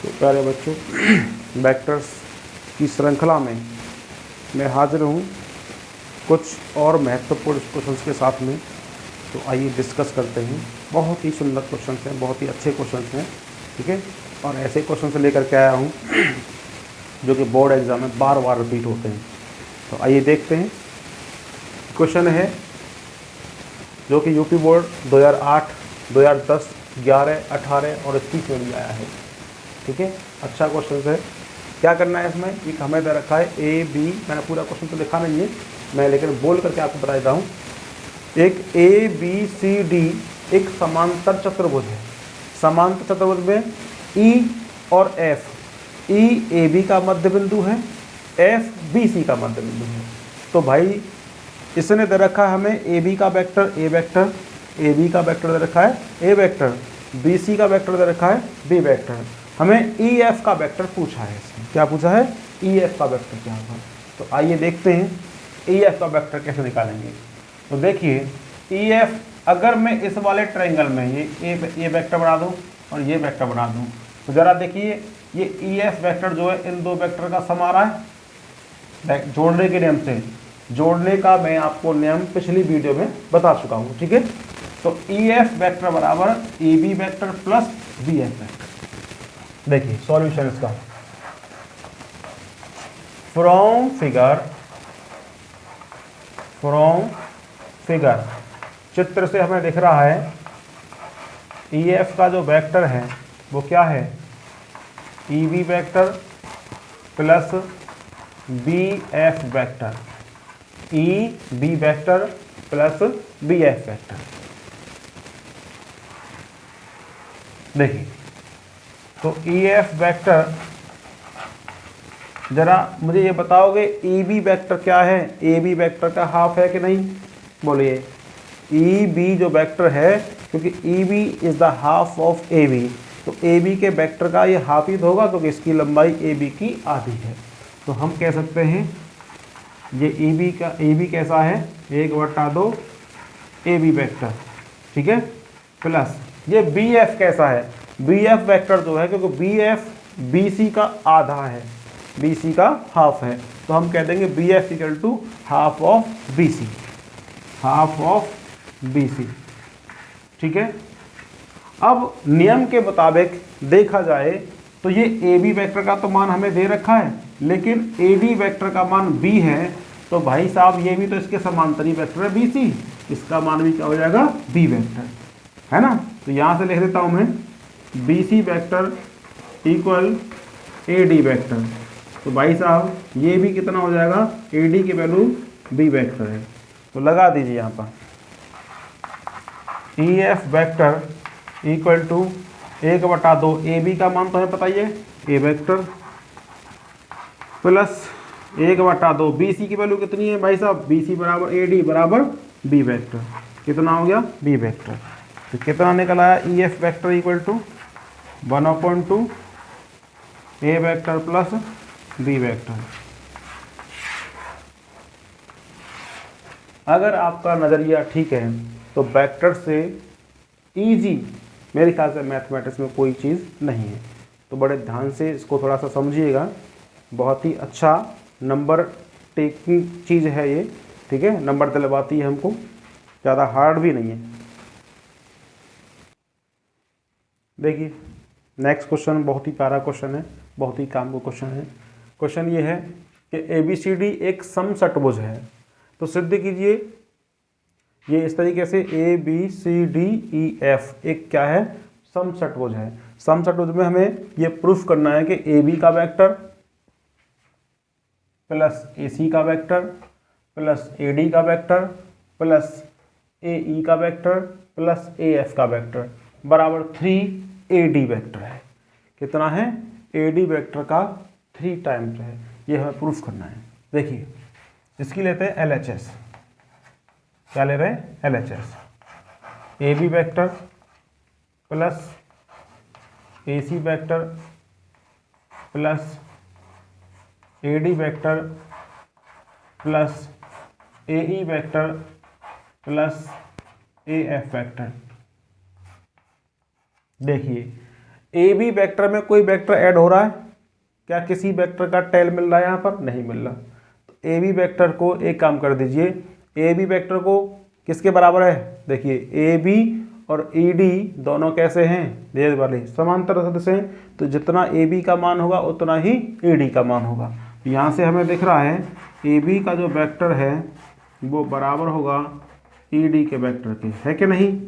तो प्यारे बच्चों, वेक्टर्स की श्रृंखला में मैं हाजिर हूँ कुछ और महत्वपूर्ण क्वेश्चंस के साथ में। तो आइए डिस्कस करते हैं। बहुत ही सुंदर क्वेश्चंस हैं, बहुत ही अच्छे क्वेश्चंस हैं, ठीक है। और ऐसे क्वेश्चन लेकर के आया हूँ जो कि बोर्ड एग्जाम में बार बार रिपीट होते हैं। तो आइए देखते हैं। क्वेश्चन है जो कि यूपी बोर्ड 2008, 2010, 11, 18 और 21 में भी आया है, ठीक है। अच्छा क्वेश्चन है। क्या करना है इसमें, एक हमें दे रखा है ए बी, मैंने पूरा क्वेश्चन तो लिखा नहीं है मैं, लेकिन बोल करके आपको बता देता हूँ। एक ए बी सी डी एक समांतर चतुर्भुज है। समांतर चतुर्भुज में ई और एफ, ई ए बी का मध्य बिंदु है, एफ बी सी का मध्य बिंदु है। तो भाई इसने दे रखा है हमें ए बी का vector A vector, A B का वेक्टर दे रखा है ए वेक्टर, बी सी का वेक्टर दे रखा है बी वेक्टर। हमें ई एफ का वेक्टर पूछा है। इसमें क्या पूछा है, ई एफ का वेक्टर क्या होगा। तो आइए देखते हैं ई एफ का वेक्टर कैसे निकालेंगे। तो देखिए ई एफ, अगर मैं इस वाले ट्रायंगल में ये वेक्टर बना दूं और ये वेक्टर बना दूं, तो ज़रा देखिए ये ई एफ वेक्टर जो है इन दो वेक्टर का सम आ रहा है जोड़ने के नियम से। जोड़ने का मैं आपको नियम पिछली वीडियो में बता चुका हूँ, ठीक है। तो ई एफ वेक्टर बराबर A B vector plus B F vector. देखिए सॉल्यूशन इसका, फ्रॉम फिगर चित्र से हमें दिख रहा है ई एफ का जो वेक्टर है वो क्या है, E B vector plus B F vector, E B vector plus B F vector. देखिए तो ई एफ वेक्टर, जरा मुझे ये बताओगे ई बी वेक्टर क्या है, ए बी वेक्टर का हाफ है कि नहीं, बोलिए। ई बी जो वेक्टर है, क्योंकि E B is the half of A B, तो ए बी के वेक्टर का ये हाफ ही होगा क्योंकि इसकी लंबाई ए बी की आधी है। तो हम कह सकते हैं ये ए बी कैसा है, 1/2 ए बी वेक्टर, ठीक है, प्लस ये बी एफ कैसा है, बी एफ वेक्टर जो है, क्योंकि बी एफ बी सी का आधा है, बी सी का हाफ है, तो हम कह देंगे B F equal to half of B C, half of B C, ठीक है। अब नियम के मुताबिक देखा जाए तो ये ए बी वेक्टर का तो मान हमें दे रखा है, लेकिन ए डी वेक्टर का मान बी है, तो भाई साहब ये भी तो इसके समांतरी वेक्टर है बी सी, इसका मान भी क्या हो जाएगा, बी वेक्टर, है ना। तो यहाँ से लिख देता हूँ मैं B C vector equal A D vector. तो भाई साहब ये भी कितना हो जाएगा, ए डी की वैल्यू बी वेक्टर है, तो लगा दीजिए यहाँ पर E F vector equal to 1/2 A B का मान तो हमें पता ही है A vector plus 1/2 B C की वैल्यू कितनी है भाई साहब, बी सी बराबर ए डी बराबर बी वेक्टर, कितना हो गया बी वेक्टर। तो कितना निकल आया, E F vector equal to 1/2 A vector plus B vector. अगर आपका नज़रिया ठीक है तो वेक्टर से इजी मेरे ख्याल से मैथमेटिक्स में कोई चीज़ नहीं है। तो बड़े ध्यान से इसको थोड़ा सा समझिएगा, बहुत ही अच्छा नंबर टेकिंग चीज़ है ये, ठीक है, नंबर दिलवाती है हमको, ज़्यादा हार्ड भी नहीं है। देखिए नेक्स्ट क्वेश्चन बहुत ही प्यारा क्वेश्चन है, बहुत ही काम का क्वेश्चन है। क्वेश्चन ये है कि ए बी सी डी एक समषटभुज है, तो सिद्ध कीजिए। ये इस तरीके से A B C D E F एक क्या है, समषटभुज है। समषटभुज में हमें ये प्रूफ करना है कि ए बी का वेक्टर प्लस ए सी का वेक्टर प्लस ए डी का वेक्टर प्लस ए ई का वेक्टर प्लस ए एफ का वेक्टर बराबर 3 ए डी वेक्टर है। कितना है, ए डी वेक्टर का 3 टाइम्स है, ये हमें प्रूफ करना है। देखिए इसकी लेते हैं एल एच एस, क्या ले रहे हैं, L H S, A B vector plus A C vector plus A D vector plus A E vector plus A F vector. देखिए ए बी वेक्टर में कोई वेक्टर ऐड हो रहा है क्या? किसी वेक्टर का टेल मिल रहा है यहाँ पर? नहीं मिल रहा। तो ए बी वेक्टर को एक काम कर दीजिए, ए बी वेक्टर को किसके बराबर है? देखिए ए बी और ई डी दोनों कैसे हैं? ये वाले समांतर सदस्य हैं, तो जितना ए बी का मान होगा उतना ही ई डी का मान होगा। यहाँ से हमें दिख रहा है ए बी का जो वेक्टर है वो बराबर होगा ई डी के वेक्टर के, है कि नहीं?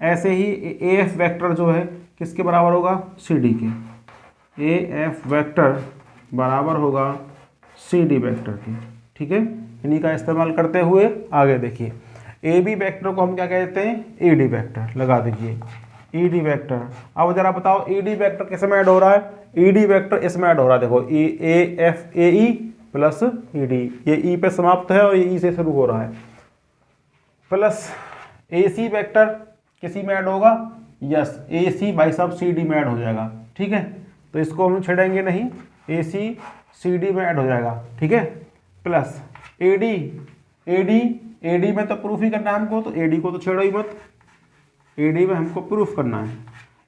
ऐसे ही ए एफ वेक्टर जो है किसके बराबर होगा? सी डी के। ए एफ वेक्टर बराबर होगा सी डी वेक्टर के, ठीक है। इन्हीं का इस्तेमाल करते हुए आगे देखिए, ए बी वेक्टर को हम क्या कहते हैं? E D vector. लगा दीजिए ई डी वेक्टर। अब जरा बताओ ई डी वेक्टर किस में ऐड हो रहा है? ई डी वेक्टर इसमें ऐड हो रहा है, देखो A F A E plus E D, ये ई पे समाप्त है और ये ई से शुरू हो रहा है, प्लस ए सी वेक्टर किसी में ऐड होगा? यस, ए सी भाई साहब सी डी में ऐड हो जाएगा, ठीक है। तो इसको हम छेड़ेंगे नहीं, ए सी सी डी में ऐड हो जाएगा, ठीक है। Plus A D, A D, A D में तो प्रूफ ही करना है हमको, तो ए डी को तो छेड़ो ही मत, ए डी में हमको प्रूफ करना है।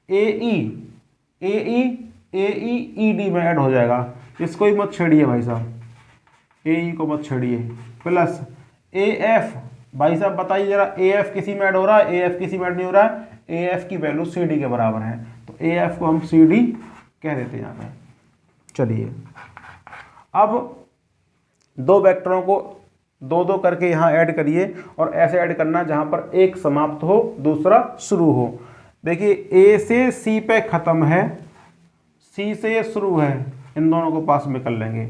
ए ई, ए ई, ए ई ई डी में ऐड हो जाएगा, इसको ही मत छेड़िए भाई साहब, ए ई को मत छेड़िए। प्लस ए एफ, भाई साहब बताइए जरा, ए एफ किसी में ऐड हो रहा है? ए एफ किसी में ऐड नहीं हो रहा है, ए एफ की वैल्यू सी डी के बराबर है, तो ए एफ को हम सी डी कह देते हैं यहाँ पर। चलिए अब दो वेक्टरों को दो दो करके यहाँ ऐड करिए, और ऐसे ऐड करना जहाँ पर एक समाप्त हो दूसरा शुरू हो। देखिए ए से सी पे ख़त्म है, सी से ये शुरू है, इन दोनों को पास में कर लेंगे,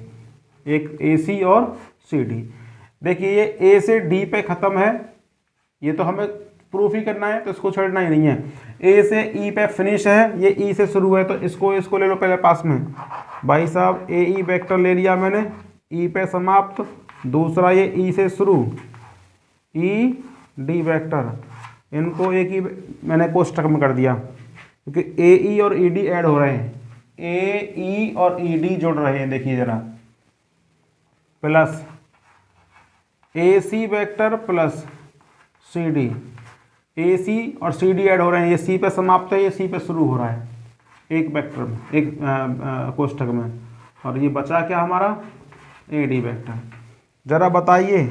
एक ए सी और सी डी। देखिए ये ए से डी पे ख़त्म है, ये तो हमें प्रूफ ही करना है तो इसको छेड़ना ही नहीं है। ए से ई पे फिनिश है, ये ई से शुरू है, तो इसको ले लो पहले पास में। भाई साहब ए ई वेक्टर ले लिया मैंने, ई पे समाप्त, दूसरा ये ई से शुरू, ई डी वेक्टर, इनको एक ही मैंने कोष्टक में कर दिया, क्योंकि ए ई और ई डी ऐड हो रहे हैं, ए ई और ई डी जुड़ रहे हैं, देखिए ज़रा। Plus A C vector plus C D, ए सी और सी डी ऐड हो रहे हैं, ये सी पे समाप्त है, ये सी पे शुरू हो रहा है, एक वेक्टर में, एक कोष्ठक में, और ये बचा क्या हमारा? ए डी वेक्टर। ज़रा बताइए,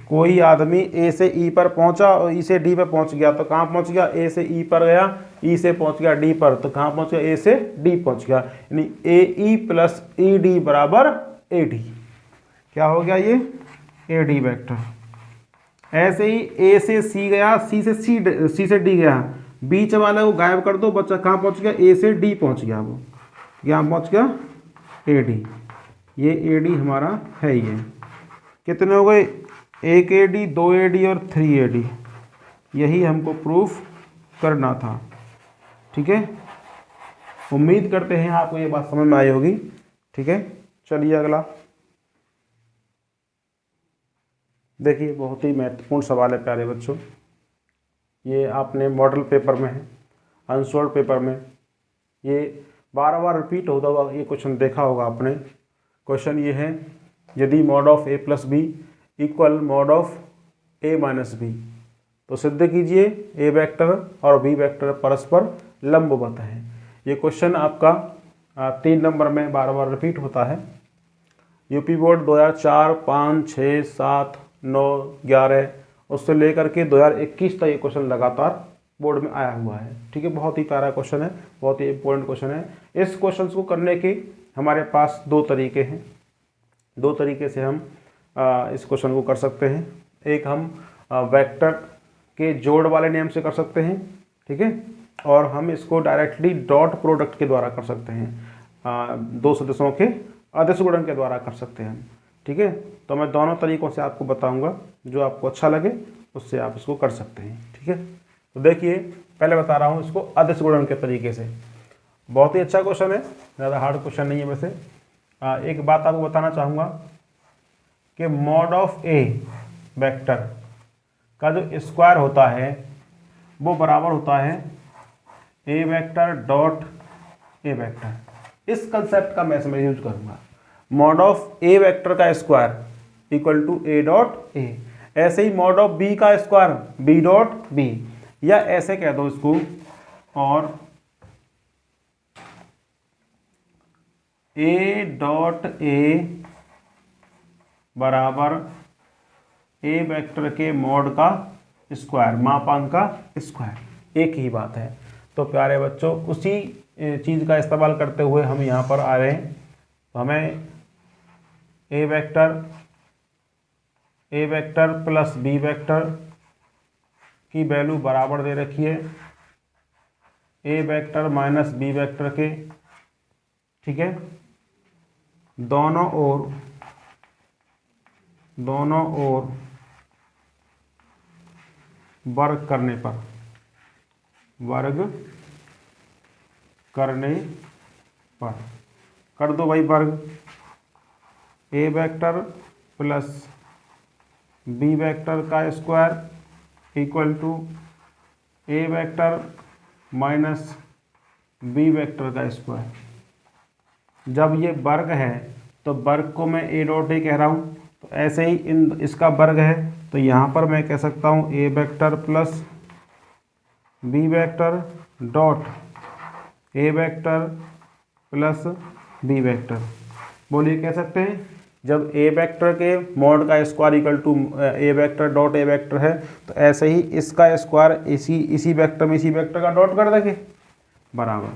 कोई आदमी ए से ई पर पहुंचा और ई से डी पर पहुंच गया, तो कहाँ पहुंच गया? ए से ई पर गया, ई से पहुंच गया डी पर, तो कहाँ पहुंच गया? ए से डी पहुंच गया, यानी ए ई प्लस ई डी बराबर ए डी। क्या हो गया? ये ए डी वेक्टर। ऐसे ही ए से सी गया, सी से डी गया, बीच वाले को गायब कर दो, बच्चा कहाँ पहुंच गया? ए से डी पहुंच गया, वो यहाँ पहुंच गया ए डी। ये ए डी हमारा है ही है। कितने हो गए? एक ए डी, दो ए डी और 3 ए डी। यही हमको प्रूफ करना था, ठीक है। उम्मीद करते हैं आपको ये बात समझ में आई होगी, ठीक है। चलिए अगला देखिए, बहुत ही महत्वपूर्ण सवाल है प्यारे बच्चों। ये आपने मॉडल पेपर में है, अनसोल्ड पेपर में ये बार बार रिपीट होता हुआ ये क्वेश्चन देखा होगा आपने। क्वेश्चन ये है, यदि mod of A plus B equal mod of A minus B, तो सिद्ध कीजिए ए वेक्टर और बी वेक्टर परस्पर लंबवत हैं। ये क्वेश्चन आपका 3 नंबर में बार बार रिपीट होता है। यूपी बोर्ड 2004, 5, 6, 7, 9, 11 उससे लेकर के 2021 तक ये क्वेश्चन लगातार बोर्ड में आया हुआ है, ठीक है। बहुत ही प्यारा क्वेश्चन है, बहुत ही इंपॉर्टेंट क्वेश्चन है। इस क्वेश्चन को करने के हमारे पास 2 तरीके हैं। 2 तरीके से हम इस क्वेश्चन को कर सकते हैं। एक हम वेक्टर के जोड़ वाले नियम से कर सकते हैं, ठीक है, और हम इसको डायरेक्टली डॉट प्रोडक्ट के द्वारा कर सकते हैं, 2 सदस्यों के अदिश गुणन के द्वारा कर सकते हैं, ठीक है। तो मैं दोनों तरीकों से आपको बताऊंगा, जो आपको अच्छा लगे उससे आप इसको कर सकते हैं, ठीक है। तो देखिए, पहले बता रहा हूँ इसको अदिश गुणन के तरीके से। बहुत ही अच्छा क्वेश्चन है, ज़्यादा हार्ड क्वेश्चन नहीं है वैसे। एक बात आपको बताना चाहूँगा कि मॉड ऑफ ए वेक्टर का जो स्क्वायर होता है वो बराबर होता है A vector dot A vector. इस कंसेप्ट का मैं इसमें यूज करूँगा। मॉड ऑफ ए वेक्टर का square equal to A dot A. ऐसे ही मॉड ऑफ बी का स्क्वायर बी डॉट बी, या ऐसे कह दो इसको, और ए डॉट ए बराबर ए वेक्टर के मॉड का स्क्वायर, मापांक का स्क्वायर, एक ही बात है। तो प्यारे बच्चों उसी चीज़ का इस्तेमाल करते हुए हम यहाँ पर आ रहे हैं। तो हमें ए वेक्टर प्लस बी वेक्टर की वैल्यू बराबर दे रखी है A vector minus B vector के, ठीक है। दोनों ओर वर्ग करने पर कर दो भाई वर्ग। A vector plus B vector का square equal to A vector minus B vector का स्क्वायर। जब ये वर्ग है तो वर्ग को मैं ए डॉट ए कह रहा हूँ, तो ऐसे ही इसका वर्ग है तो यहाँ पर मैं कह सकता हूँ A vector plus B vector dot A vector plus B vector. बोलिए कह सकते हैं जब ए वेक्टर के मॉड का square equal to A vector dot A vector है तो ऐसे ही इसका स्क्वायर इसी वेक्टर में इसी वेक्टर का डॉट कर देंगे, बराबर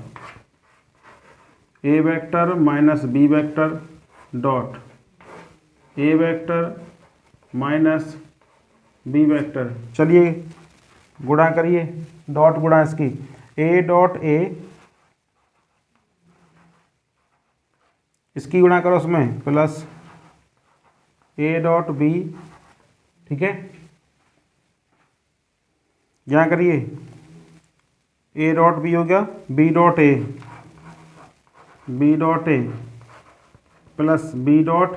A vector minus B vector dot A vector minus B vector. चलिए गुणा करिए, डॉट गुणा इसकी ए डॉट ए, इसकी गुणा करो उसमें प्लस ए डॉट बी, ठीक है। यहाँ करिए ए डॉट बी हो गया B dot A plus B dot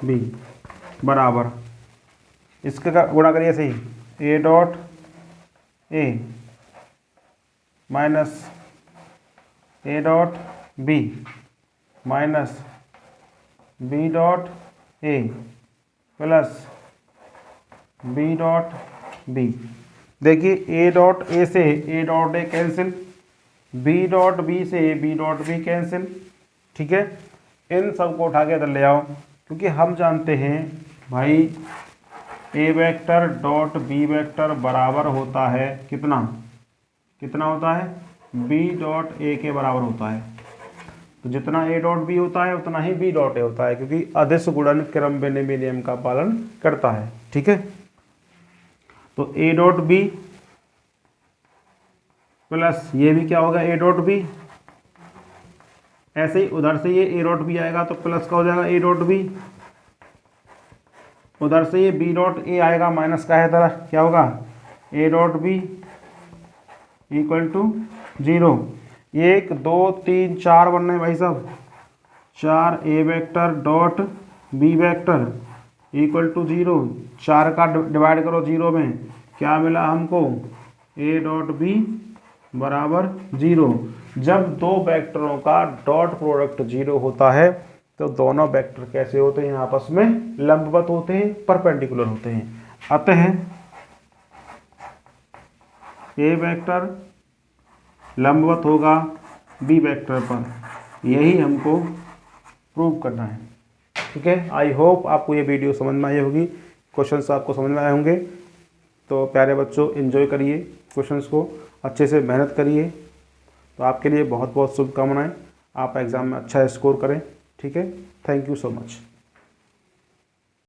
B बराबर इसका गुणा करिए सही A dot A minus A dot B minus B dot A plus B dot B. देखिए ए डॉट ए से A dot A cancel, B dot B से B dot B cancel, ठीक है। इन सब को उठा के इधर ले आओ, क्योंकि हम जानते हैं भाई ए वेक्टर डॉट बी वेक्टर बराबर होता है कितना होता है बी डॉट ए के बराबर होता है। तो जितना ए डॉट बी होता है उतना ही बी डॉट ए होता है, क्योंकि अदिश गुणन क्रम बेनेमी नियम का पालन करता है, ठीक है। तो ए डॉट बी प्लस ये भी क्या होगा ए डॉट बी, ऐसे ही उधर से ये ए डॉट बी आएगा तो प्लस का हो जाएगा ए डॉट बी, उधर से ये बी डॉट ए आएगा माइनस का है तरह क्या होगा A dot B equal to 0। 1 2 3 4 बन रहे भाई साहब, 4 A vector dot B vector equal to 0। 4 का डिवाइड करो 0 में, क्या मिला हमको ए डॉट बी बराबर 0। जब दो वेक्टरों का डॉट प्रोडक्ट 0 होता है तो दोनों वेक्टर कैसे होते हैं, आपस में लंबवत होते हैं, परपेंडिकुलर होते हैं। अतः ए वेक्टर लंबवत होगा बी वेक्टर पर, यही हमको प्रूव करना है, ठीक है। आई होप आपको ये वीडियो समझ में आई होगी, क्वेश्चंस आपको समझ में आए होंगे। तो प्यारे बच्चों एंजॉय करिए क्वेश्चंस को, अच्छे से मेहनत करिए। तो आपके लिए बहुत बहुत शुभकामनाएं, आप एग्ज़ाम में अच्छा स्कोर करें, ठीक है। Thank you so much.